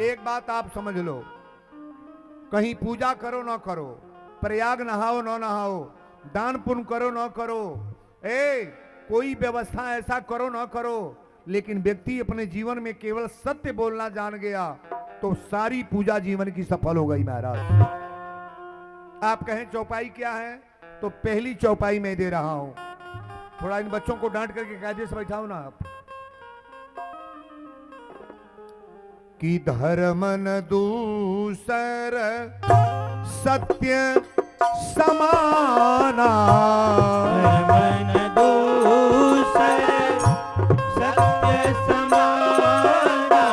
एक बात आप समझ लो, कहीं पूजा करो ना करो, प्रयाग नहाओ ना नहाओ, दान पुण्य करो ना करो, कोई व्यवस्था ऐसा करो ना करो, लेकिन व्यक्ति अपने जीवन में केवल सत्य बोलना जान गया तो सारी पूजा जीवन की सफल हो गई महाराज। आप कहें चौपाई क्या है, तो पहली चौपाई मैं दे रहा हूं। थोड़ा इन बच्चों को डांट करके कायदे से बैठाओ ना आप। कि धर्म न दूसर सत्य समाना, धर्म न दूसर सत्य समाना,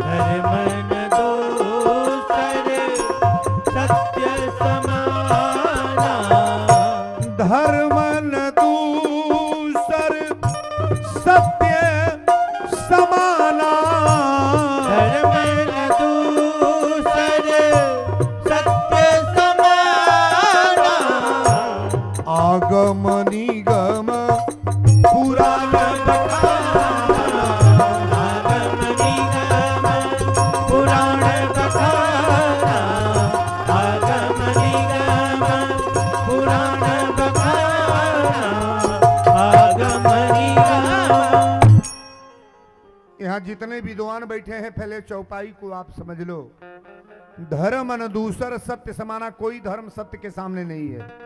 धर्म न दूसर सत्य समाना, धर्म न दूसर सत्य समाना, धर्म न दूसर सत्य समाना, आगम निगम पुराण बखाना, आगम निगम पुराण बखाना, आगम निगम पुराण बखाना, आगम निगम। यहाँ जितने विद्वान बैठे हैं पहले चौपाई को आप समझ लो। धर्म न दूसर सत्य समाना, कोई धर्म सत्य के सामने नहीं है।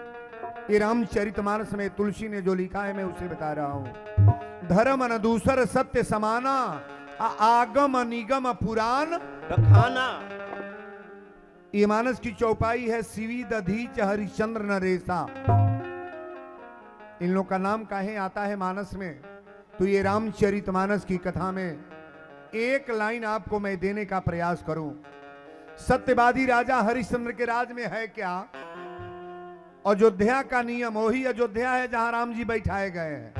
ये रामचरितमानस में तुलसी ने जो लिखा है मैं उसे बता रहा हूं। धर्म न दूसर सत्य समाना, आगम निगम पुराण बखाना। ये मानस की चौपाई है। सीवी दधीच हरिश्चंद्र नरेशा, इन लोग का नाम काहे आता है मानस में, तो ये रामचरितमानस की कथा में एक लाइन आपको मैं देने का प्रयास करूं। सत्यवादी राजा हरिश्चंद्र के राज में है क्या? अयोध्या का नियम, वही अयोध्या है जहां राम जी बैठाए गए हैं,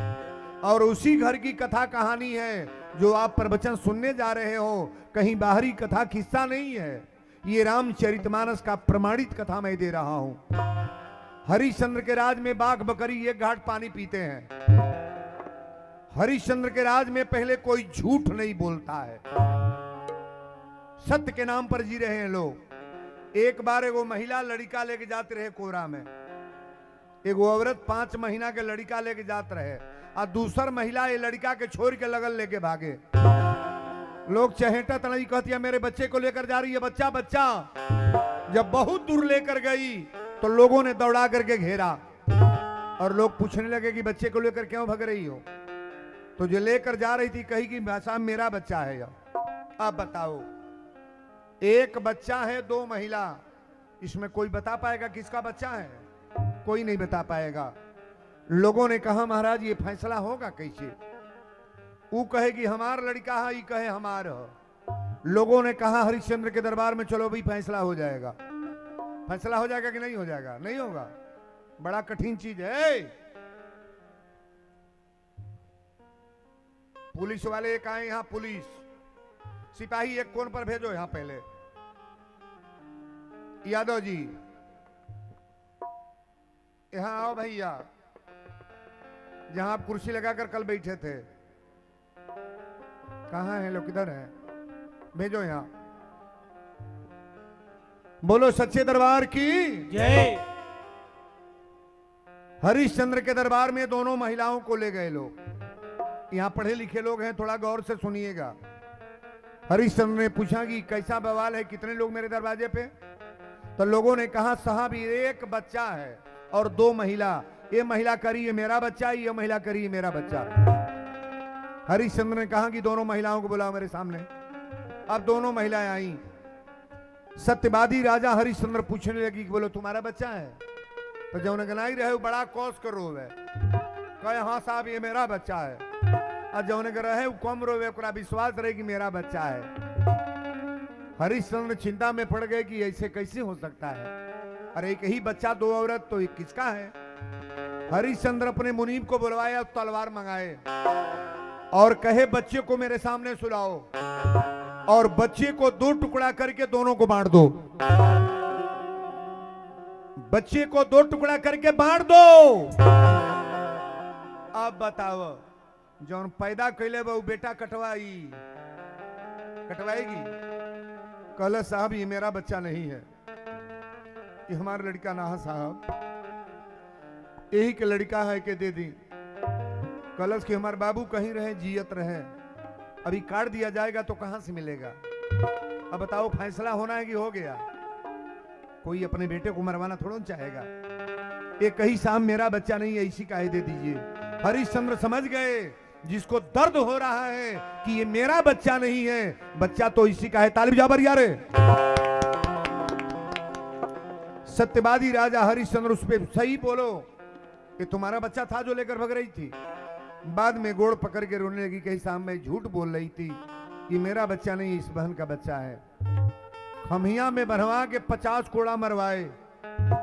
और उसी घर की कथा कहानी है जो आप प्रवचन सुनने जा रहे हो। कहीं बाहरी कथा किस्सा नहीं है, ये रामचरितमानस का प्रमाणित कथा मैं दे रहा हूं। हरिश्चंद्र के राज में बाघ बकरी एक घाट पानी पीते हैं। हरिश्चंद्र के राज में पहले कोई झूठ नहीं बोलता है, सत्य के नाम पर जी रहे हैं लोग। एक बार एगो महिला लड़का लेके जाते रहे कोरा में, एगो औरत 5 महीना के लड़का लेके जाते रहे, और दूसर महिला ये लड़का के छोड़ के लगल लेके भागे। लोग चहेटा तनाई कहती है मेरे बच्चे को लेकर जा रही है, बच्चा बच्चा। जब बहुत दूर लेकर गई तो लोगों ने दौड़ा करके घेरा, और लोग पूछने लगे कि बच्चे को लेकर क्यों भाग रही हो? तो जो लेकर जा रही थी कही कि साहब मेरा बच्चा है। अब बताओ, एक बच्चा है, 2 महिला, इसमें कोई बता पाएगा किसका बच्चा है? कोई नहीं बता पाएगा। लोगों ने कहा महाराज ये फैसला होगा कैसे? वो कहे कि हमार लड़का है, ये कहे हमार है। लोगों ने कहा हरिश्चंद्र के दरबार में चलो भाई फैसला हो जाएगा। फैसला हो जाएगा कि नहीं हो जाएगा? नहीं होगा, बड़ा कठिन चीज है। पुलिस वाले एक आए यहां, पुलिस सिपाही एक कोन पर भेजो यहां पहले। यादव जी यहां आओ भैया, जहां आप कुर्सी लगाकर कल बैठे थे। कहां हैं लोग, किधर हैं? भेजो यहां। बोलो सच्चे दरबार की जय। हरिश्चंद्र के दरबार में दोनों महिलाओं को ले गए लोग। यहां पढ़े लिखे लोग हैं, थोड़ा गौर से सुनिएगा। हरिश्चंद्र ने पूछा कि कैसा बवाल है, कितने लोग मेरे दरवाजे पे? तो लोगों ने कहा साहब एक बच्चा है और 2 महिला। ये महिला करी ये मेरा बच्चा, ये महिला करी ये मेरा बच्चा। हरिश्चंद्र ने कहा कि दोनों महिलाओं को बुलाओ मेरे सामने। अब दोनों महिलाएं आई। सत्यवादी राजा हरिश्चंद्र पूछने लगी कि बोलो तुम्हारा बच्चा है? तो जो गनाई रहे बड़ा कौश कर रोवे, कहे हाँ साहब ये मेरा बच्चा है। और जो रहे कम रोवे, विश्वास रहे कि मेरा बच्चा है। हरिश्चंद्र चिंता में पड़ गए कि ऐसे कैसे हो सकता है, अरे एक ही बच्चा 2 औरत, तो एक किसका है? हरिश्चंद्र अपने मुनीब को बुलवाया, तलवार मंगाए और कहे बच्चे को मेरे सामने सुलाओ, और बच्चे को 2 टुकड़ा करके दोनों को बांट दो। बच्चे को 2 टुकड़ा करके बांट दो। अब बताओ, जौन पैदा कैले वो बेटा कटवाएगी? कहला साहब ये मेरा बच्चा नहीं है, ये हमारा लड़का ना है साहब, यही के लड़का है के दे दी। कलश के हमारे बाबू कहीं रहे जियत रहे, अभी काट दिया जाएगा तो कहां से मिलेगा। अब बताओ फैसला होना है कि हो गया। कोई अपने बेटे को मरवाना थोड़ा चाहेगा। ये कहीं साहब मेरा बच्चा नहीं है, इसी का ही दे दीजिए। हरिश्चंद्र समझ गए जिसको दर्द हो रहा है कि ये मेरा बच्चा नहीं है, बच्चा तो इसी का है। तालिब जाबर यारे। सत्यवादी राजा हरिश्चंद्र उस पे सही बोलो, ये तुम्हारा बच्चा था जो लेकर भग रही थी। बाद में गोड़ पकड़ के रोने लगी, कहीं साहब मैं झूठ बोल रही थी, ये मेरा बच्चा नहीं, इस बहन का बच्चा है। खमिया में बनवा के 50 कोड़ा मरवाए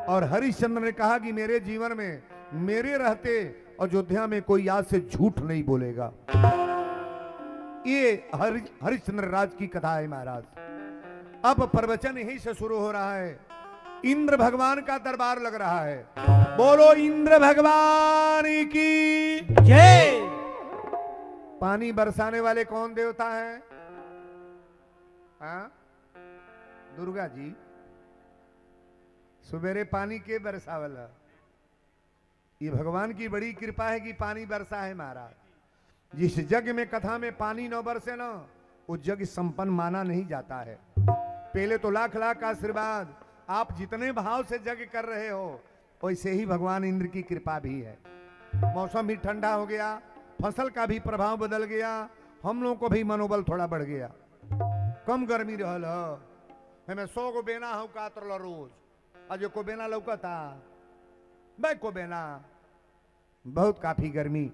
और हरिश्चंद्र ने कहा कि मेरे जीवन में मेरे रहते अयोध्या में कोई आज से झूठ नहीं बोलेगा। ये हरिश्चंद्र राज की कथा है महाराज। अब प्रवचन यहीं से शुरू हो रहा है। इंद्र भगवान का दरबार लग रहा है। बोलो इंद्र भगवान की जय। पानी बरसाने वाले कौन देवता है? हाँ, दुर्गा जी। सवेरे पानी के बरसावला, ये भगवान की बड़ी कृपा है कि पानी बरसा है महाराज। जिस जग में कथा में पानी न बरसे ना, वो जग संपन्न माना नहीं जाता है। पहले तो लाख लाख का आशीर्वाद, आप जितने भाव से जग कर रहे हो वैसे ही भगवान इंद्र की कृपा भी है। मौसम भी ठंडा हो गया, फसल का भी प्रभाव बदल गया, हम लोगों को भी मनोबल थोड़ा बढ़ गया। कम गर्मी रहल हमें 100 को बेना हो कातरल रोज, आज को बेना लौकता बैक को बेना, बहुत काफी गर्मी।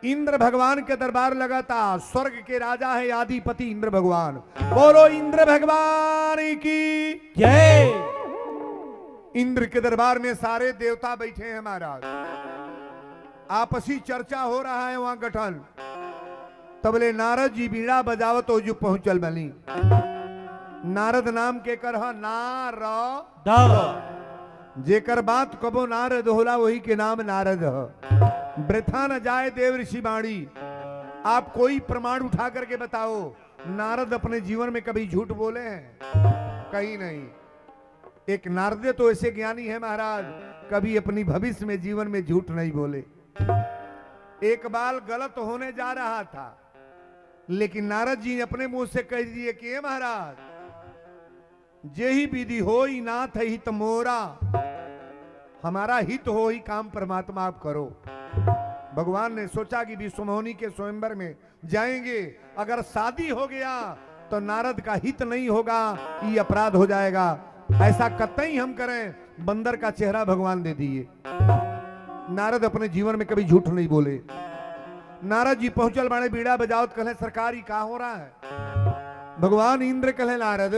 इंद्र भगवान के दरबार लगाता, स्वर्ग के राजा है आदिपति इंद्र भगवान। बोलो इंद्र भगवान की जय। इंद्र के दरबार में सारे देवता बैठे हैं महाराज, आपसी चर्चा हो रहा है वहां गठन। तबले नारद जी बीड़ा बजावत हो जो पहुंचल बनी। नारद नाम के कर नारद, जेकर बात कबो नारद होला वही के नाम नारद है। वृथा न जाए देव ऋषि वाणी। आप कोई प्रमाण उठा करके बताओ, नारद अपने जीवन में कभी झूठ बोले हैं? कहीं नहीं। एक नारद तो ऐसे ज्ञानी है महाराज, कभी अपनी भविष्य में जीवन में झूठ नहीं बोले। एक बाल गलत होने जा रहा था, लेकिन नारद जी ने अपने मुंह से कह दिए कि महाराज, जेहि विधि हो ही नाथ हित मोरा, हमारा हित हो ही काम परमात्मा आप करो। भगवान ने सोचा कि विश्वमोहिनी के स्वयंवर में जाएंगे, अगर शादी हो गया तो नारद का हित नहीं होगा, ये अपराध हो जाएगा, ऐसा कतई हम करें। बंदर का चेहरा भगवान दे दिए। नारद अपने जीवन में कभी झूठ नहीं बोले। नारद जी पहुंचल बाड़े, बीड़ा बजावत, कहे सरकार ही कहा हो रहा है? भगवान इंद्र कहे नारद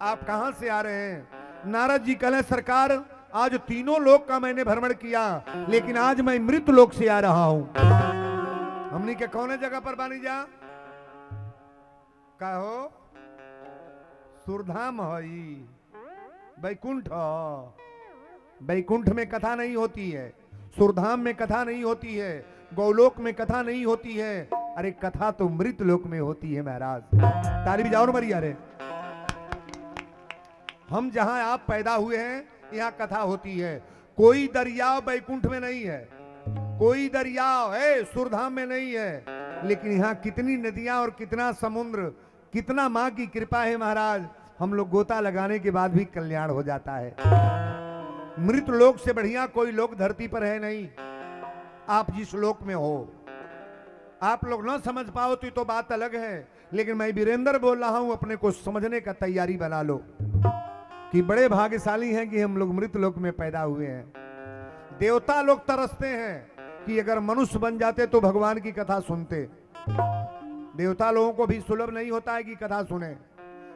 आप कहां से आ रहे हैं? नारद जी कहे सरकार आज तीनों लोक का मैंने भ्रमण किया, लेकिन आज मैं मृत लोक से आ रहा हूं। हमने के कौन जगह पर बानी जा कहो? सुरधाम हई, बैकुंठ। बैकुंठ में कथा नहीं होती है, सुरधाम में कथा नहीं होती है, गौलोक में कथा नहीं होती है। अरे कथा तो मृत लोक में होती है महाराज। ताली बजाओ मरिया रे। हम जहां आप पैदा हुए हैं यहाँ कथा होती है। कोई दरियाव बैकुंठ में नहीं है, कोई दरियाव है सुरधाम में नहीं है, लेकिन यहाँ कितनी नदियां और कितना समुद्र, कितना माँ की कृपा है महाराज। हम लोग गोता लगाने के बाद भी कल्याण हो जाता है। मृत लोक से बढ़िया कोई लोक धरती पर है नहीं। आप जिस लोक में हो, आप लोग ना समझ पाओ तो बात अलग है, लेकिन मैं वीरेंद्र बोल रहा हूं, अपने को समझने का तैयारी बना लो कि बड़े भाग्यशाली हैं कि हम लोग मृत लोक में पैदा हुए हैं। देवता लोग तरसते हैं कि अगर मनुष्य बन जाते तो भगवान की कथा सुनते। देवता लोगों को भी सुलभ नहीं होता है कि कथा सुने।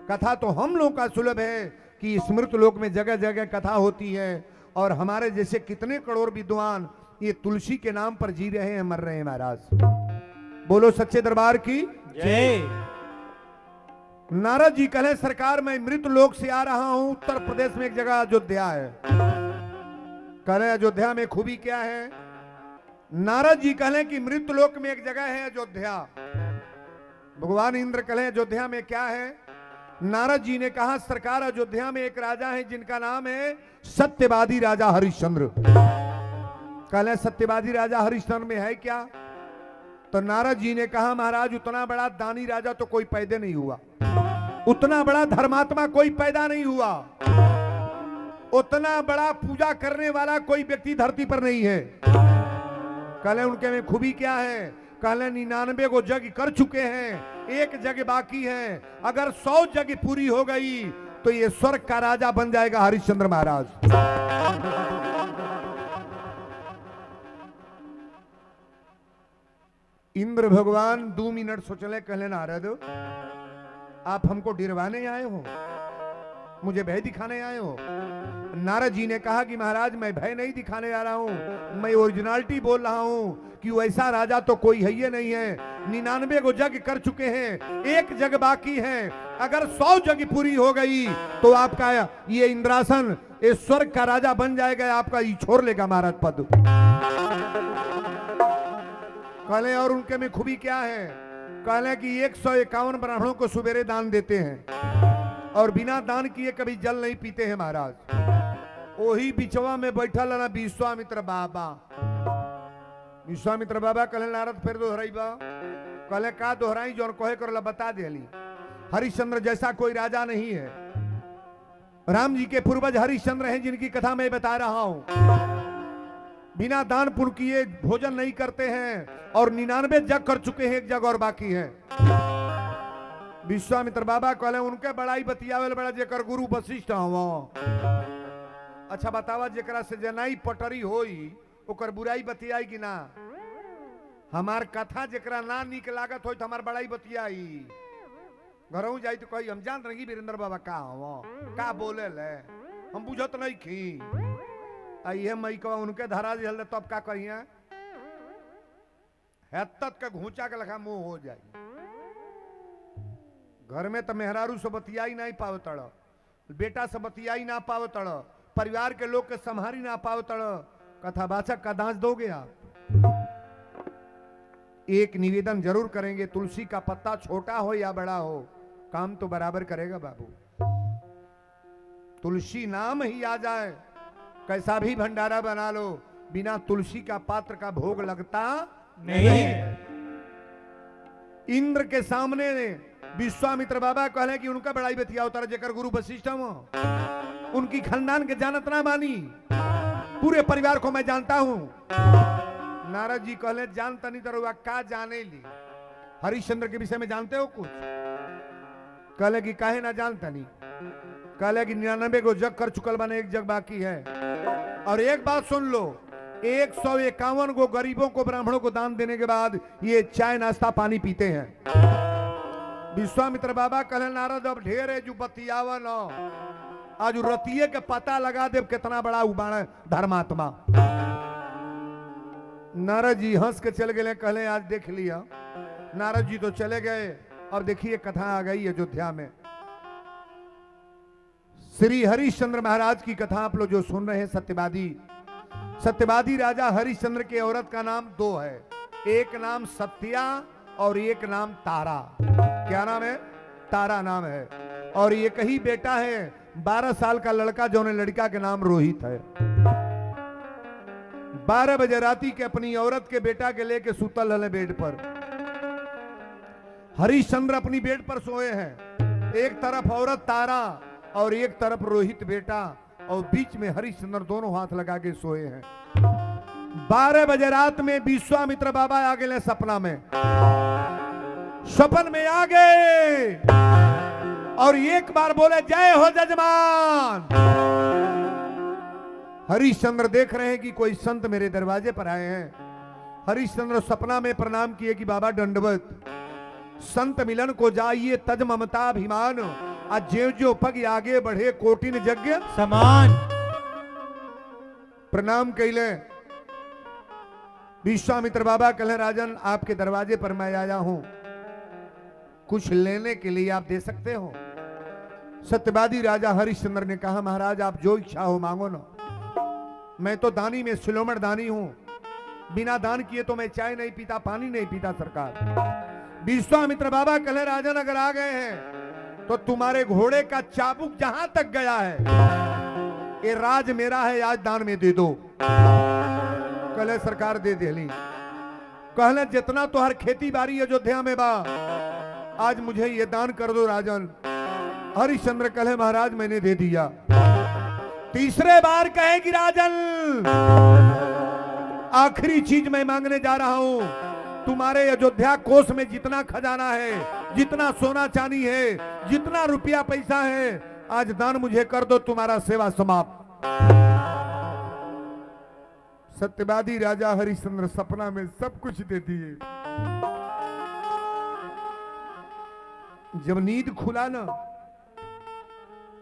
कथा तो हम लोग का सुलभ है कि इस मृत लोक में जगह जगह कथा होती है, और हमारे जैसे कितने करोड़ विद्वान ये तुलसी के नाम पर जी रहे हैं, मर रहे हैं महाराज। बोलो सच्चे दरबार की जय। नारद जी कहे सरकार मैं मृत लोक से आ रहा हूं, उत्तर प्रदेश में एक जगह अयोध्या है। कहे अयोध्या में खूबी क्या है? नारद जी कहे कि मृत लोक में एक जगह है अयोध्या। भगवान इंद्र कहे अयोध्या में क्या है? नारद जी ने कहा सरकार अयोध्या में एक राजा है जिनका नाम है सत्यवादी राजा हरिश्चंद्र। कहले सत्यवादी राजा हरिश्चंद्र में है क्या? तो नारद जी ने कहा महाराज उतना बड़ा दानी राजा तो कोई पैदा नहीं हुआ, उतना बड़ा धर्मात्मा कोई पैदा नहीं हुआ, उतना बड़ा पूजा करने वाला कोई व्यक्ति धरती पर नहीं है। कहले उनके में खूबी क्या है? कहले 99 को जग कर चुके हैं, एक जग बाकी है, अगर 100 जग पूरी हो गई तो ये स्वर्ग का राजा बन जाएगा हरिश्चंद्र महाराज। इंद्र भगवान 2 मिनट सोचले, कहले नारद आप हमको डरवाने आए हो, मुझे भय दिखाने आए हो? नारद जी ने कहा कि महाराज मैं भय नहीं दिखाने आ रहा हूं, मैं ओरिजिनलिटी बोल रहा हूं कि वैसा राजा तो कोई है ही नहीं है। 99 को जग कर चुके हैं, एक जग बाकी है, अगर 100 जग पूरी हो गई तो आपका ये इंद्रासन इस स्वर्ग का राजा बन जाएगा, आपका ये छोड़ लेगा महाराज पद। कहले और उनके में खूबी क्या है? कहले कि 151 ब्राह्मणों को सुबेरे दान देते हैं और बिना दान किए कभी जल नहीं पीते हैं महाराज। वही बिचवा में बैठल ना विश्वामित्र बाबा। विश्वामित्र बाबा कहले नारद फिर दोहराई बा? कहले का दोहराई? जो कहे कर बता देली। हरिश्चंद्र जैसा कोई राजा नहीं है, राम जी के पूर्वज हरिश्चंद्र हैं जिनकी कथा मैं बता रहा हूं। बिना दान पुण्य किए भोजन नहीं करते हैं और 99 जग कर चुके हैं, एक जग और बाकी है। विश्वामित्र बाबा कहले उनके बड़ाई बतियावे बड़ा जेकर गुरु वशिष्ठ हवा। अच्छा बतावा जेकरा से जनाई पटरी होई ओकर बुराई बतियाई कि ना? हमार कथा जेकरा ना निक लागत होई तो हमार बड़ाई बतियाई। घरों जाई तो कही हम जान रही वीरेंद्र बाबा का हवा, का बोले ले, हम बुझत नहीं खी। आइए मई कवा उनके धरा जल तब तो का कहिए हैतत का घूचा के लखा मुंह हो जाए। घर में तो मेहरारू से बतियाई नहीं पाव तड़, बेटा से बतियाई ना पाव तड़, परिवार के लोग के संहारी ना पाव तड़, कथावाचक का दांत दोगे आप? एक निवेदन जरूर करेंगे, तुलसी का पत्ता छोटा हो या बड़ा हो काम तो बराबर करेगा बाबू। तुलसी नाम ही आ जाए, कैसा भी भंडारा बना लो, बिना तुलसी का पात्र का भोग लगता नहीं। इंद्र के सामने विश्वामित्र बाबा कहले कि उनका बड़ाई बतिया उतार जेकर गुरु वशिष्ठ उनकी खानदान के जानत ना मानी, पूरे परिवार को मैं जानता हूं। नारद जी कहले जानता नहीं तो का जाने ली? हरिश्चंद्र के विषय में जानते हो कुछ? कहले कि काहे ना जानता नहीं? कहले कि 99 को जग कर चुकल बने, एक जग बाकी है। और एक बात सुन लो, 151 को गरीबों को ब्राह्मणों को दान देने के बाद ये चाय नाश्ता पानी पीते हैं। विश्वामित्र बाबा कहले नारद अब ढेर है जो बतियावन, आज रतिये के पता लगा दे कितना बड़ा उबाण धर्मात्मा। नारद जी हंस के चले गए, कहले आज देख लिया। नारद जी तो चले गए। अब देखिए कथा आ गई अयोध्या में। श्री हरिश्चंद्र महाराज की कथा आप लोग जो सुन रहे हैं, सत्यवादी राजा हरिश्चंद्र के औरत का नाम 2 है, एक नाम सत्या और एक नाम तारा। क्या नाम है? तारा नाम है। और एक ही बेटा है, 12 साल का लड़का, जो ने लड़का के नाम रोहित है। 12 बजे राती के अपनी औरत के बेटा के लेके सुतल हले बेड पर। हरिश्चंद्र अपनी बेड पर सोए हैं, एक तरफ औरत तारा और एक तरफ रोहित बेटा, और बीच में हरिश्चंद्र दोनों हाथ लगा के सोए हैं। 12 बजे रात में विश्वामित्र बाबा आ गए सपना में, सपन में आ गए और एक बार बोले जय हो जजमान। हरिश्चंद्र देख रहे हैं कि कोई संत मेरे दरवाजे पर आए हैं। हरिश्चंद्र सपना में प्रणाम किए कि बाबा दंडवत, संत मिलन को जाइए तज ममता अभिमान, आज ज्यो ज्यो पग आगे बढ़े कोटिन यज्ञ समान। प्रणाम कैले। विश्वामित्र बाबा कहले राजन आपके दरवाजे पर मैं आया हूं, कुछ लेने के लिए आप दे सकते हो? सत्यवादी राजा हरिश्चंद्र ने कहा महाराज आप जो इच्छा हो मांगो ना, मैं तो दानी में शिरोमण दानी हूं, बिना दान किए तो मैं चाय नहीं पीता, पानी नहीं पीता सरकार। विश्वामित्र बाबा कहले राजन अगर आ गए हैं तो तुम्हारे घोड़े का चाबुक जहां तक गया है, ये राज मेरा है, आज दान में दे दो। कले सरकार दे देली। कहले जितना तो हर खेती बाड़ी अयोध्या में बा, आज मुझे ये दान कर दो राजन। हरिश्चंद्र कहे महाराज मैंने दे दिया। तीसरे बार कहे कि राजन आखिरी चीज मैं मांगने जा रहा हूं, तुम्हारे अयोध्या कोष में जितना खजाना है, जितना सोना चांदी है, जितना रुपया पैसा है, आज दान मुझे कर दो, तुम्हारा सेवा समाप्त। सत्यवादी राजा हरिश्चंद्र सपना में सब कुछ दे दिए। जब नींद खुला ना,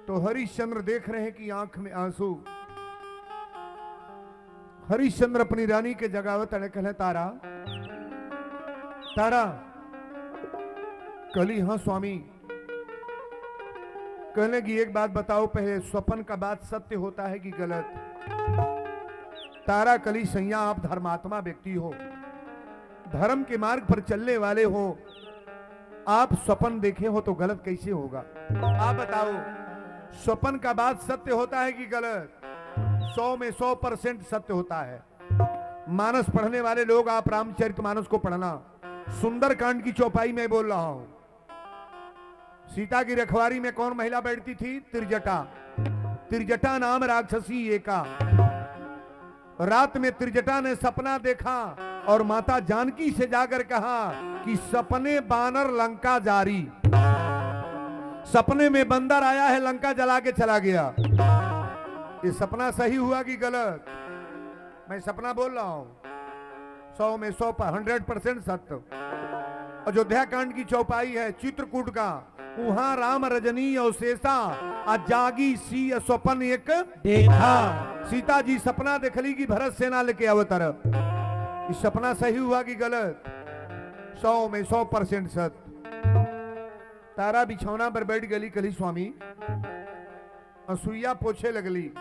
तो हरिश्चंद्र देख रहे हैं कि आंख में आंसू। हरिश्चंद्र अपनी रानी के जगावत अड़े कहले तारा तारा। कहली हाँ स्वामी। कहने की एक बात बताओ, पहले स्वप्न का बात सत्य होता है कि गलत? तारा कली सैया आप धर्मात्मा व्यक्ति हो, धर्म के मार्ग पर चलने वाले हो, आप स्वप्न देखे हो तो गलत कैसे होगा? आप बताओ, स्वप्न का बात सत्य होता है कि गलत? 100 में 100% सत्य होता है। मानस पढ़ने वाले लोग, आप रामचरितमानस को पढ़ना, सुंदरकांड की चौपाई में बोल रहा हूं। सीता की रखवारी में कौन महिला बैठती थी? त्रिजटा। त्रिजटा नाम राक्षसी एका। रात में त्रिजटा ने सपना देखा और माता जानकी से जाकर कहा कि सपने बानर लंका जारी। सपने में बंदर आया है, लंका जला के चला गया। ये सपना सही हुआ कि गलत? मैं सपना बोल रहा हूं, 100 में 100% सत्य। अयोध्या कांड की चौपाई है चित्रकूट का, वहां राम रजनी और शेषा जागी सी स्वपन एक देखा। सीता जी सपना देखली कि भरत सेना लेके अवतर। इस सपना सही हुआ कि गलत? 100 में 100% सत्य। तारा बिछौना पर बैठ गली, कली स्वामी असुईया पोछे लगली।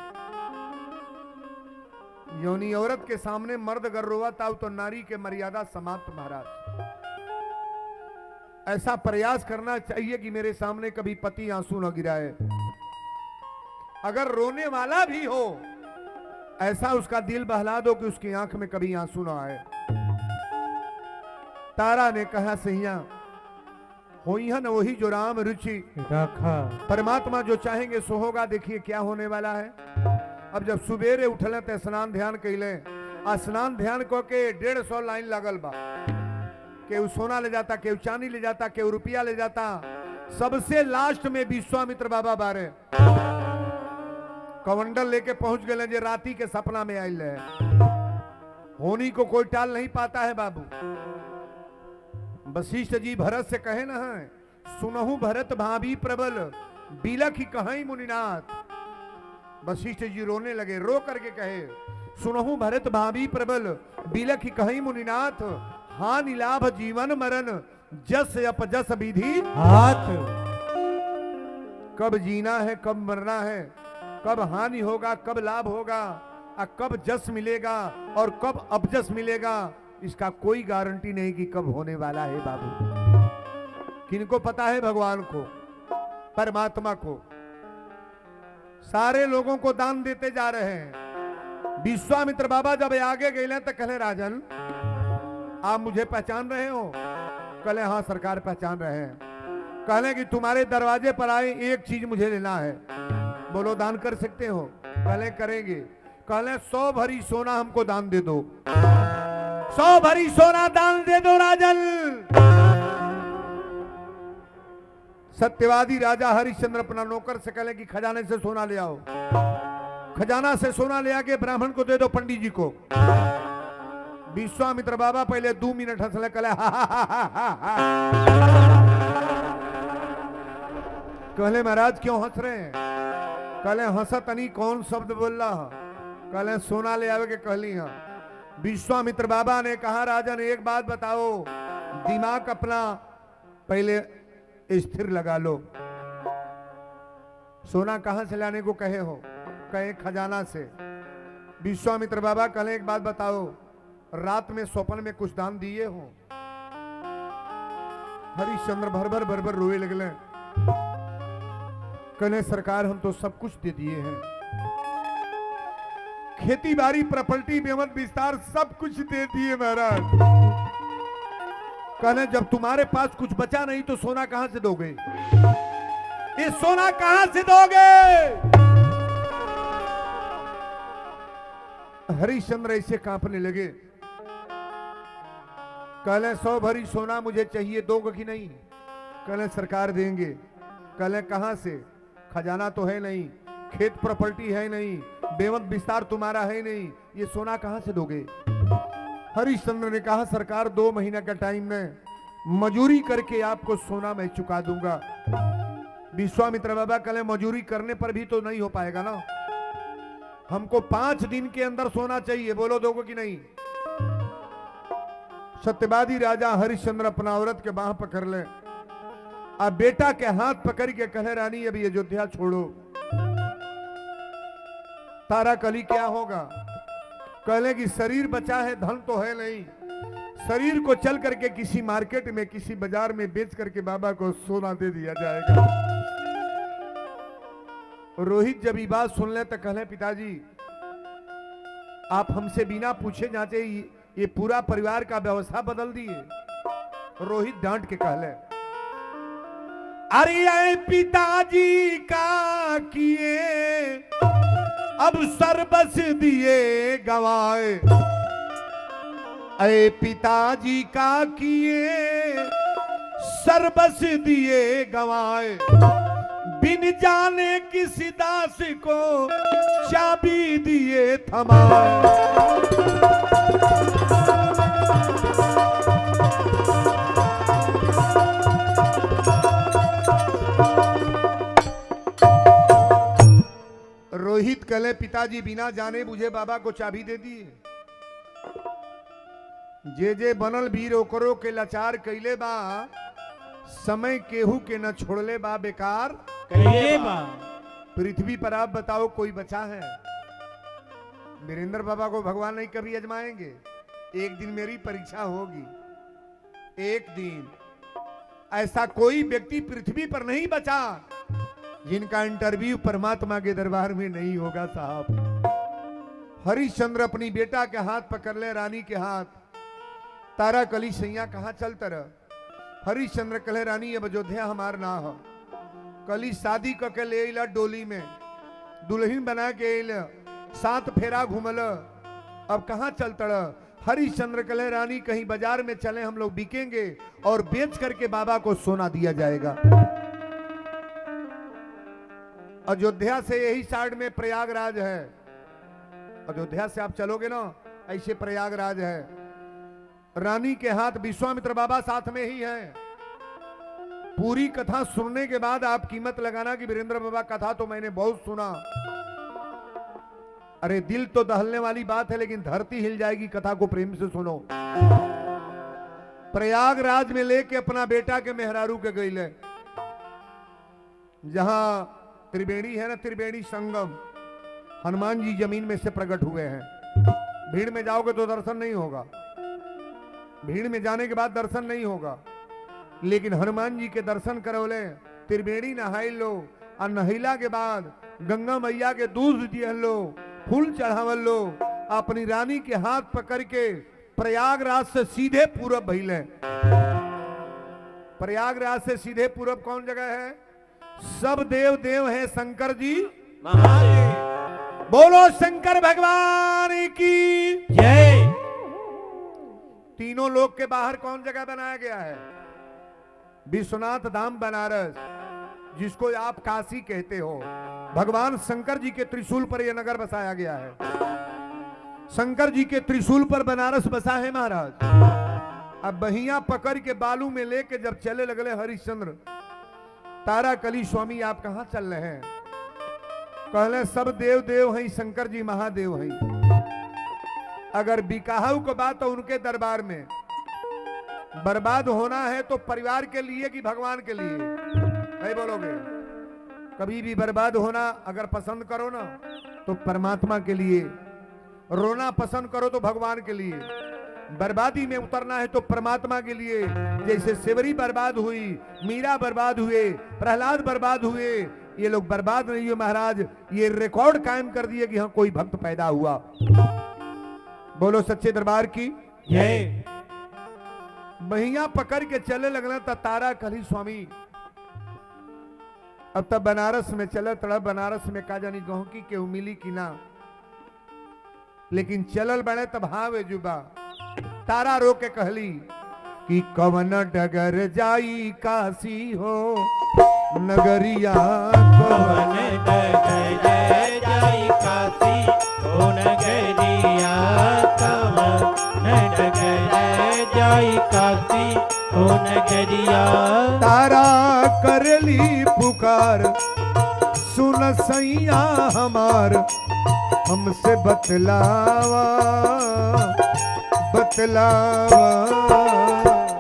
योनी औरत के सामने मर्द गर रोवता तो नारी के मर्यादा समाप्त। महाराज ऐसा प्रयास करना चाहिए कि मेरे सामने कभी पति आंसू न गिराए। अगर रोने वाला भी हो, ऐसा उसका दिल बहला दो कि उसकी आंख में कभी आंसू न आए। तारा ने कहा सैया होई है न वही जो राम रुचि रखा। परमात्मा जो चाहेंगे सो होगा। देखिए क्या होने वाला है। अब जब सुबेरे उठले तो स्नान ध्यान कैले। स्नान ध्यान को के 150 लाइन लगल बा। केहू सोना ले जाता, केहू चांदी ले जाता, केहू रुपया ले जाता। सबसे लास्ट में विश्वामित्र बाबा बारे कमंडल लेके पहुंच गए। जो राती के सपना में आयल है, होनी को कोई टाल नहीं पाता है बाबू। वशिष्ठ जी भरत से कहे ना है, सुनहु भरत भाभी प्रबल बिलख कहीं मुनिनाथ। वशिष्ठ जी रोने लगे, रो करके कहे सुनहु भरत भाभी प्रबल बिलख कहीं मुनिनाथ। हानि लाभ जीवन मरण जस अपजस विधि हाथ। कब जीना है, कब मरना है, कब हानि होगा, कब लाभ होगा, और कब जस मिलेगा और कब अपजस मिलेगा, इसका कोई गारंटी नहीं कि कब होने वाला है बाबू। किनको पता है? भगवान को, परमात्मा को। सारे लोगों को दान देते जा रहे हैं। विश्वामित्र बाबा जब आगे गए तो कहे राजन आप मुझे पहचान रहे हो? कहे हाँ सरकार पहचान रहे हैं। कहले कि तुम्हारे दरवाजे पर आए, एक चीज मुझे लेना है। बोलो दान कर सकते हो? कहले करेंगे। कहले 100 भरी सोना हमको दान दे दो। 100 भरी सोना दान दे दो राजन। सत्यवादी राजा हरिश्चंद्र अपना नौकर से कहले कि खजाने से सोना ले आओ। खजाना से सोना ले आके ब्राह्मण को दे दो, पंडित जी को। विश्वामित्र बाबा पहले 2 मिनट हंसले, कहले कहले महाराज क्यों हंस रहे हैं? कहले हंसत नहीं, कौन शब्द बोल रहा? कहले सोना ले आवे के कहली। हाँ। विश्वामित्र बाबा ने कहा राजन एक बात बताओ, दिमाग अपना पहले स्थिर लगा लो। सोना कहां से लाने को कहे हो? कहे खजाना से। विश्वामित्र बाबा कहले एक बात बताओ, रात में स्वप्न में कुछ दान दिए हो? हरिश्चंद्र भर भर रोए लगले। कहने सरकार हम तो सब कुछ दे दिए हैं, खेती बाड़ी प्रॉपर्टी बेमत विस्तार सब कुछ दे दिए महाराज। कहने जब तुम्हारे पास कुछ बचा नहीं तो सोना कहां से दोगे, ये सोना कहां से दोगे? हरिश्चंद्र ऐसे कांपने लगे। कहले 100 भरी सोना मुझे चाहिए, दोगे कि नहीं? कहले सरकार देंगे। कहले कहां से? खजाना तो है नहीं, खेत प्रॉपर्टी है नहीं, बेमत विस्तार तुम्हारा है नहीं, ये सोना कहां से दोगे? हरिश्चंद्र ने कहा सरकार 2 महीना का टाइम में मजूरी करके आपको सोना मैं चुका दूंगा। विश्वामित्र बाबा कहले मजूरी करने पर भी तो नहीं हो पाएगा ना, हमको 5 दिन के अंदर सोना चाहिए, बोलो दोगे कि नहीं? सत्यवादी राजा हरिश्चंद्र अपना औरत के बाह पकड़ ले, अब बेटा के हाथ पकड़ के कहे रानी अभी अयोध्या छोड़ो, तारा कली क्या होगा? कहले कि शरीर बचा है, धन तो है नहीं, शरीर को चल करके किसी मार्केट में किसी बाजार में बेच करके बाबा को सोना दे दिया जाएगा। रोहित जब ये बात सुन ले तो कहले पिताजी आप हमसे बिना पूछे जांचे ये पूरा परिवार का व्यवस्था बदल दिए। रोहित डांट के कहले अरे पिताजी का किए अब सर्वस दिए गवाए, अरे पिताजी का किए सर्वस दिए गवाए, बिन जाने किसी दास को चाबी दिए थमाए। रोहित कहले पिताजी बिना जाने बुझे बाबा को चाबी दे दिए, जे जे बनल वीर ओकरो के लाचार कैले बा, समय केहू के न छोड़ले बा बेकार कहिए बा। पृथ्वी पर आप बताओ कोई बचा है? वीरेंद्र बाबा को भगवान नहीं कभी आजमाएंगे? एक दिन मेरी परीक्षा होगी, एक दिन ऐसा कोई व्यक्ति पृथ्वी पर नहीं बचा जिनका इंटरव्यू परमात्मा के दरबार में नहीं होगा साहब। हरिश्चंद्र अपनी बेटा के हाथ पकड़ ले, रानी के हाथ, तारा कली सैया कहां चल तर? हरिश्चंद्र कहे रानी अब अयोध्या हमार ना हो, कली शादी करके ले अला डोली में, दुल्हन बना के अल, 7 फेरा घूमल, अब कहां चल तड़? हरिश्चंद्र कहे रानी कहीं बाजार में चले, हम लोग बिकेंगे और बेच करके बाबा को सोना दिया जाएगा। अयोध्या से यही साइड में प्रयागराज है, अयोध्या से आप चलोगे ना ऐसे प्रयागराज है। रानी के हाथ विश्वामित्र बाबा साथ में ही है। पूरी कथा सुनने के बाद आप कीमत लगाना कि वीरेंद्र बाबा कथा तो मैंने बहुत सुना, अरे दिल तो दहलने वाली बात है लेकिन धरती हिल जाएगी, कथा को प्रेम से सुनो। प्रयागराज में लेके अपना बेटा के मेहरारू के गई ले, जहां त्रिवेणी है ना, त्रिवेणी संगम, हनुमान जी जमीन में से प्रकट हुए हैं। भीड़ में जाओगे तो दर्शन नहीं होगा, भीड़ में जाने के बाद दर्शन नहीं होगा, लेकिन हनुमान जी के दर्शन करोले, त्रिवेणी नहाई लो, और नहिला के बाद गंगा मैया के दूध दिए लो, फूल चढ़ावल लो, अपनी रानी के हाथ पकड़ के प्रयागराज से सीधे पूरब भइले। प्रयागराज से सीधे पूरब कौन जगह है? सब देव देव है शंकर जी महादेव, बोलो शंकर भगवान की जय। तीनों लोक के बाहर कौन जगह बनाया गया है? विश्वनाथ धाम बनारस, जिसको आप काशी कहते हो। भगवान शंकर जी के त्रिशूल पर यह नगर बसाया गया है। शंकर जी के त्रिशूल पर बनारस बसा है महाराज। अब बहिया पकड़ के बालू में लेके जब चले लगले हरिश्चंद्र, तारा कली स्वामी आप कहां चल रहे हैं? कहले सब देव देव हैं, शंकर जी महादेव हैं। अगर बिकाहू को बात तो उनके दरबार में बर्बाद होना है तो परिवार के लिए कि भगवान के लिए? नहीं बोलोगे? कभी भी बर्बाद होना अगर पसंद करो ना तो परमात्मा के लिए, रोना पसंद करो तो भगवान के लिए, बर्बादी में उतरना है तो परमात्मा के लिए। जैसे सेवरी बर्बाद हुई, मीरा बर्बाद हुए, प्रहलाद बर्बाद हुए, ये लोग बर्बाद नहीं हुए महाराज, ये रिकॉर्ड कायम कर दिए कि हाँ कोई भक्त पैदा हुआ। बोलो सच्चे दरबार की जय। बहिया पकड़ के चले लगना था तारा कली स्वामी। अब तब बनारस में चले तड़ा, बनारस में का जानी गहू की केहू मिली कि ना, लेकिन चलल बड़े तब हाँ वे जुबा। तारा रो के कहली कि कवन डगर जाई काशी हो नगरिया, कवन डगर जाई काशी हो नगरिया, कवन डगर जाई काशी हो नगरिया। तारा करली पुकार सुन सैया हमार, हमसे बतलावा बतलावा।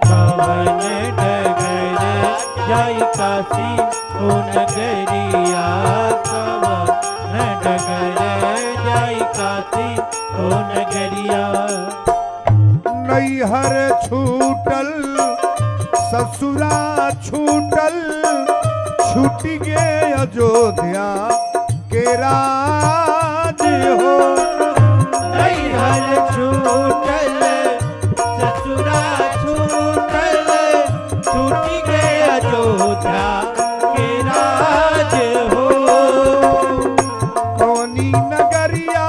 कवन डगर जाई काशी हो नगरिया, कवन डगर जाई काशी हो नगरिया। नैहर छूटल ससुरा छूटल, छूट गे अयोध्या के राज हो। नैहर छूटल ससुरा छूटल, छूट गे अयोध्या के राज हो। कौनी नगरिया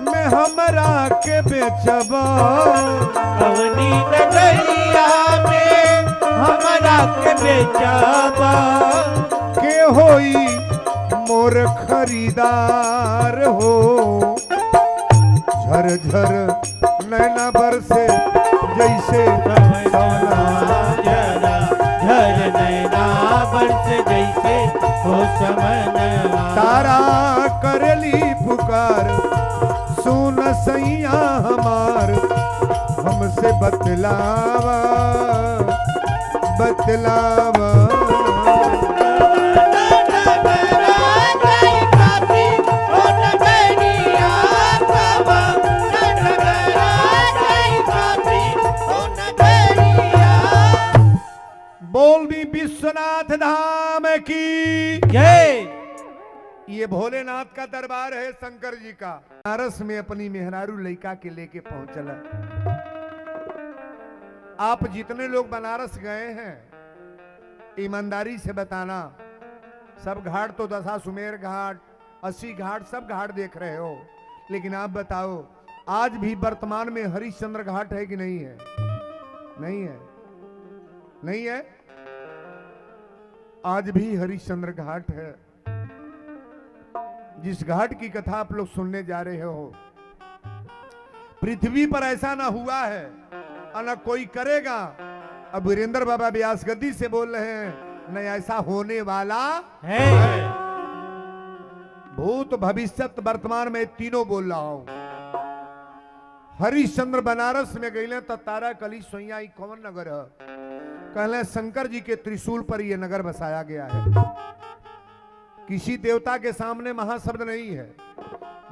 में हमरा के बेचबा, कवनी नगरिया में हमरा के बेचबा। के होई मोर खरीदार हो। झर झर नैना बरसे जैसे सवना जरा झर नैना बरस जैसे हो समनवा। तारा करली पुकार सुन सैया हमार, हमसे बतलावा बतलावा। बोल भी विश्वनाथ धाम की जय। ये भोलेनाथ का दरबार है शंकर जी का। बनारस में अपनी मेहरारू लड़का के लेके पहुंचला। आप जितने लोग बनारस गए हैं ईमानदारी से बताना, सब घाट तो दशाश्वमेध घाट 80 घाट सब घाट देख रहे हो, लेकिन आप बताओ आज भी वर्तमान में हरिश्चंद्र घाट है कि नहीं है? नहीं है, नहीं है। आज भी हरिश्चंद्र घाट है, जिस घाट की कथा आप लोग सुनने जा रहे हो। पृथ्वी पर ऐसा ना हुआ है और न कोई करेगा। अब वीरेंद्र बाबा व्यास गद्दी से बोल रहे हैं, न ऐसा होने वाला है। भूत भविष्यत वर्तमान में तीनों बोल रहा हूं। हरिश्चंद्र बनारस में गए तो तारा कली सोइया कौन नगर है? कहले शंकर जी के त्रिशूल पर यह नगर बसाया गया है। किसी देवता के सामने महाशब्द नहीं है,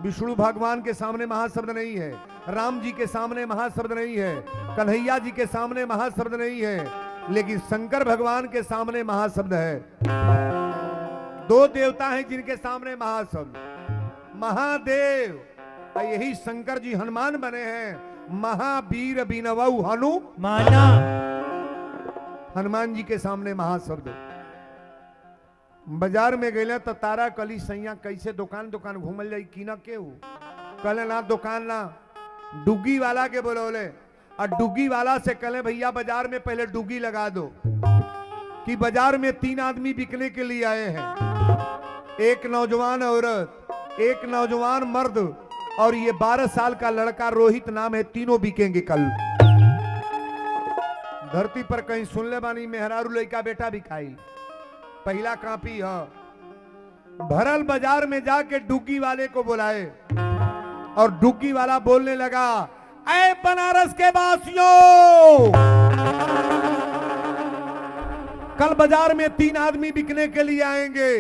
विष्णु भगवान के सामने महाशब्द नहीं है, राम जी के सामने महाशब्द नहीं है, कन्हैया जी के सामने महाशब्द नहीं है, लेकिन शंकर भगवान के सामने महाशब्द है। दो देवता हैं जिनके सामने महाशब्द, महादेव, और यही शंकर जी हनुमान बने हैं। महावीर बिनवऊ माना। हनुमान जी के सामने महाशब्द। बाजार में गए तो तारा कली सैया कैसे दुकान दुकान घूमल जाई की ना केहू कहले ना दुकान ना डुग्गी वाला के बोलोले, और डुग्गी वाला से कहले भैया बाजार में पहले डुग्गी लगा दो, कि बाजार में 3 आदमी बिकने के लिए आए हैं, एक नौजवान औरत, एक नौजवान मर्द और ये 12 साल का लड़का रोहित नाम है, तीनों बिकेंगे कल। धरती पर कहीं सुन ले बानी मेहरारू लड़का बेटा बिकाई, पहला कापी है। भरल बाजार में जाके डुग्गी वाले को बुलाए और डुग्गी वाला बोलने लगा, ऐ बनारस के वासियों, कल बाजार में 3 आदमी बिकने के लिए आएंगे,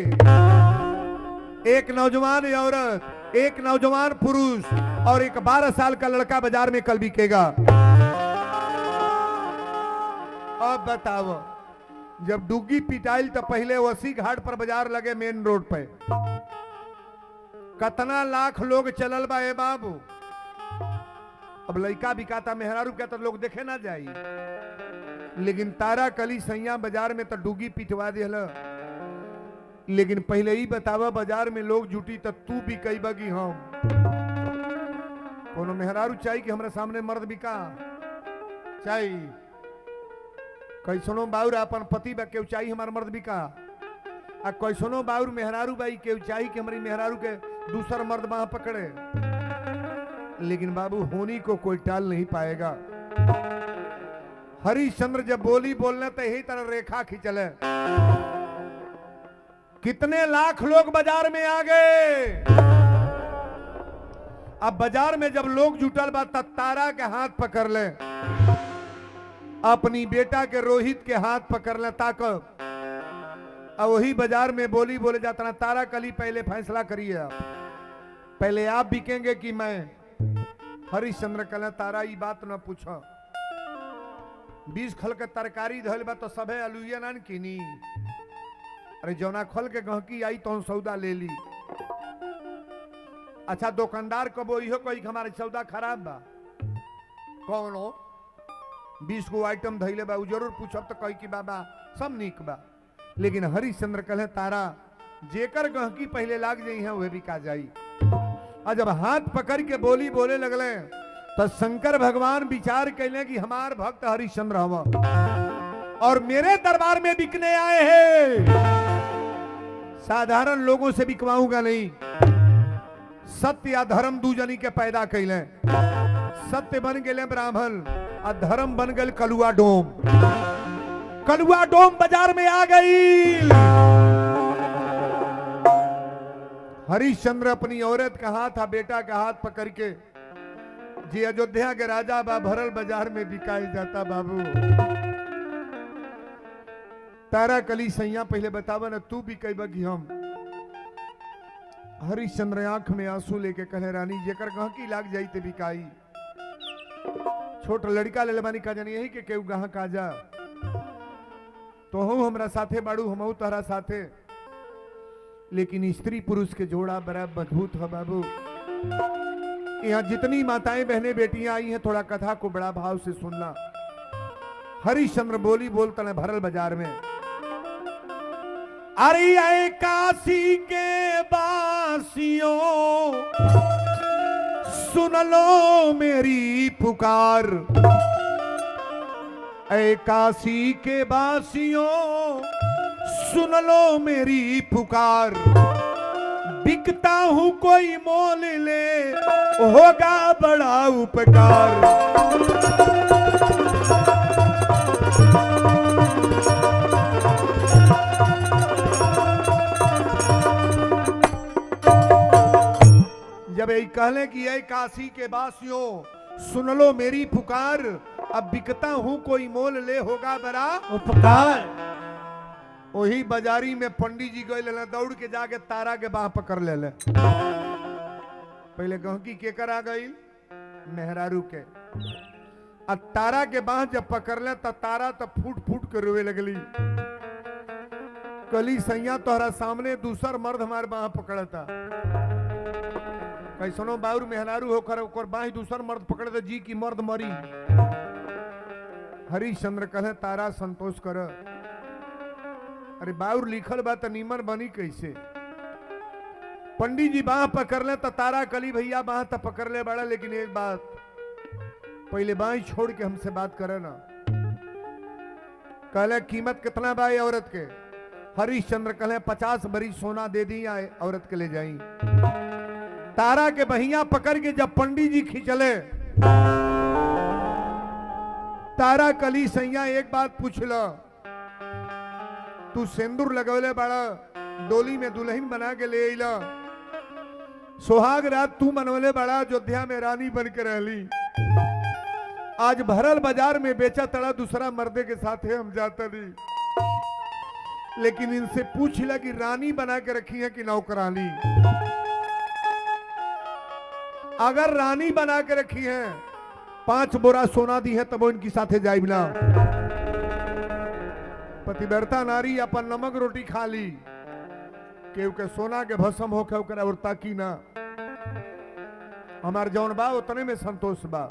एक नौजवान औरत, एक नौजवान पुरुष और एक 12 साल का लड़का बाजार में कल बिकेगा। अब बताओ जब डुग्गी पिटाइल तो पहले वसी घाट पर बाजार लगे मेन रोड पे, कतना लाख लोग चलल बा ए बाबू। अब लड़का बिकाता मेहरारू कहता लोग देखे ना जाई, लेकिन तारा कली सैया बाजार में तो डुग्गी पिटवा दिल। लेकिन पहले ही बतावा बाजार में लोग जुटी तो तू भी कई बगी हम कोनो मेहरारू चाहिए कि हमारे सामने मर्द बिका चाहिए। कैसनो बाउर अपन पति बा केहू चाहिए हमार मर्द बिका, आ कैसनो बाउर मेहरारू बाई केहू चाहिए कि हमारी मेहरारू के दूसर मर्द बाह पकड़े। लेकिन बाबू होनी को कोई टाल नहीं पाएगा। हरिश्चंद्र जब बोली बोलने तो यही तरह रेखा खींचले। कितने लाख लोग बाजार में आ गए। अब बाजार में जब लोग जुटल बा तब तारा के हाथ पकड़ ले, अपनी बेटा के रोहित के हाथ पकड़ ले ताक। अब वही बाजार में बोली बोले जाता ना, तारा कली पहले फैसला करिए आप, पहले आप बिकेंगे कि मैं। हरिश्चंद्र कहले तारा ये बात न पूछो, 20 खल के तरकारी धल बा तो सबे अलुए ना कीनी। अरे जौना खल के गहकी आई तो सौदा ले ली। अच्छा दुकानदार कबो इहो कोई हमारे सौदा खराब बा, कौनो 20 गो आइटम धैले बा, जरूर पूछब तो कही कि बाबा सब निक बा। लेकिन हरिश्चंद्र कहले तारा जेकर गहकी पहले लाग जाई है वह बिका जाई। और जब हाथ पकड़ के बोली बोले लगले तो शंकर भगवान विचार कैले कि हमार भक्त हरिश्चंद्र हवा और मेरे दरबार में बिकने आए हैं, साधारण लोगों से बिकवाऊंगा नहीं। सत्य या धर्म दू जनी के पैदा कैले, सत्य बन गए ब्राह्मण और धर्म बन गए कलुआ डोम। कलुआ डोम बाजार में आ गई। हरिश्चंद्र अपनी औरत का हाथ था बेटा का हाथ पकड़ के, जी अयोध्या के राजा बा भरल बाजार में बिकाई जाता बाबू। तारा कली सैया पहले बतावा ना तू भी कई बगी हम। हरिश्चंद्र आंख में आंसू लेके कहे रानी जेकर गहकी लाग जाई ते बिकाई। छोट लड़का ले लेबानी का जानी यही के केहू गहक आ जा तो हूँ हमरा साथे बाड़ू, हमहू तहरा साथे। लेकिन स्त्री पुरुष के जोड़ा बड़ा मजबूत है बाबू। यहाँ जितनी माताएं बहनें बेटियां आई हैं थोड़ा कथा को बड़ा भाव से सुनना। हरिश्चंद्र बोली बोलता है भरल बाजार में, अरे आए काशी के बासियों सुन लो मेरी पुकार। ऐ काशी के बासियों सुन लो मेरी पुकार। बिकता हूं कोई मोल ले होगा बड़ा उपकार। जब यही कहले कि ऐ काशी के बासियों सुन लो मेरी पुकार, अब बिकता हूं कोई मोल ले होगा बड़ा उपकार। वही बाजारी में पंडित जी गए दौड़ के जाके तारा के बाह पकड़ ले ले। पहले गहकी के कर आ गई मेहरारू के, और तारा के बाह जब पकड़ ले तो तारा तो फूट फूट के रोवे लगली। कली सैया तोहरा सामने दूसर मर्द हमारे बाह पकड़ता। कैसनो बाउर मेहरारू होकर ओकर बाह दूसर मर्द पकड़े तो जी की मर्द मरी। हरिश्चंद्र कहे तारा संतोष कर। अरे बाउर लिखल बा त नीमन बनी कैसे। पंडित जी बाह पकड़ ले तो तारा कली भैया बाह तो पकड़ ले बड़ा, लेकिन एक बात पहले बाह छोड़ के हमसे बात करे ना। कहले कीमत कितना बा औरत के। हरिश्चंद्र कहले 50 बरी सोना दे दी औरत के ले जाई। तारा के बहिया पकड़ के जब पंडित जी खींचले, तारा कली सैया एक बात पूछ लो, तू सिंदूर लगवले बड़ा, डोली में दुल्हन बना के ले अला, सुहाग रात तू मनवले बड़ा, अयोध्या में रानी बन के रहली। आज भरल बाजार में बेचा तड़ा दूसरा मर्दे के साथ है हम जाता नहीं। लेकिन इनसे पूछ ला कि रानी बना के रखी है कि नौकरानी। अगर रानी बना के रखी है 5 बोरा सोना दी है तब वो इनकी साथे जाइब ना। पतिव्रता नारी अपन नमक रोटी खा ली, केहू के सोना के भस्म होके ओकरा और ताकी ना। हमार जौन बा उतने में संतोष बा।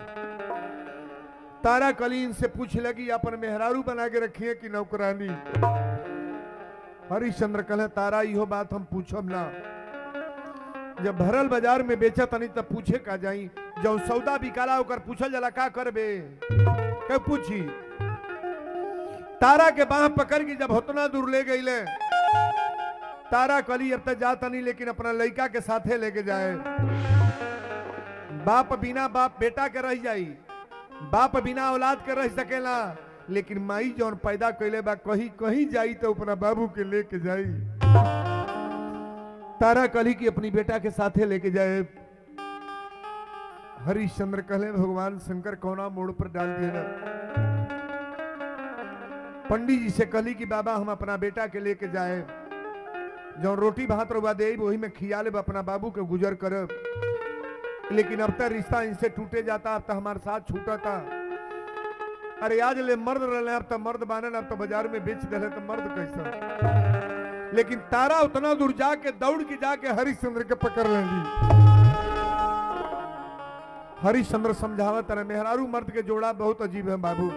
तारा कलीन से पूछ लगी अपन मेहरारू बना के रखिए कि नौकरानी। हरिश्चंद्र कहे तारा इहो बात हम पूछब ना, जब भरल बाजार में बेचा तनी तब पूछे का जाई, जब सौदा बिकाला ओकर पूछल जला का करबे, कब पूछी। तारा के बाह पकड़ के जब उतना दूर ले गईले, तारा कली अब तक जाता नहीं लेकिन अपना लड़का के साथे लेके जाए। बाप बिना बाप बेटा के रह जाई, बाप बिना औलाद के रह सकेला, लेकिन माई जौन पैदा कैले बा कहीं कहीं जाई तो अपना बाबू के लेके जाई। तारा कली की अपनी बेटा के साथे लेके जाए। हरिश्चंद्र कहले भगवान शंकर कौना मोड़ पर डाल दिए ना। पंडित जी से कहली कि बाबा हम अपना बेटा के लेके जाए, जो रोटी भात रुबा दे वही में खिया ले अपना बाबू के गुजर कर, लेकिन अब तक रिश्ता इनसे टूटे जाता, अब तक हमारे साथ छूटा था। अरे आज ले मर्द रहे, अब तो मर्द बाने, अब तो बाजार में बेच दे तो मर्द कैसा। लेकिन तारा उतना दूर जाके दौड़ के जाके हरिश्चंद्र के पकड़ लेंगी। हरिश्चंद्र समझावत रहे मेहरारू मर्द के जोड़ा बहुत अजीब है बाबू,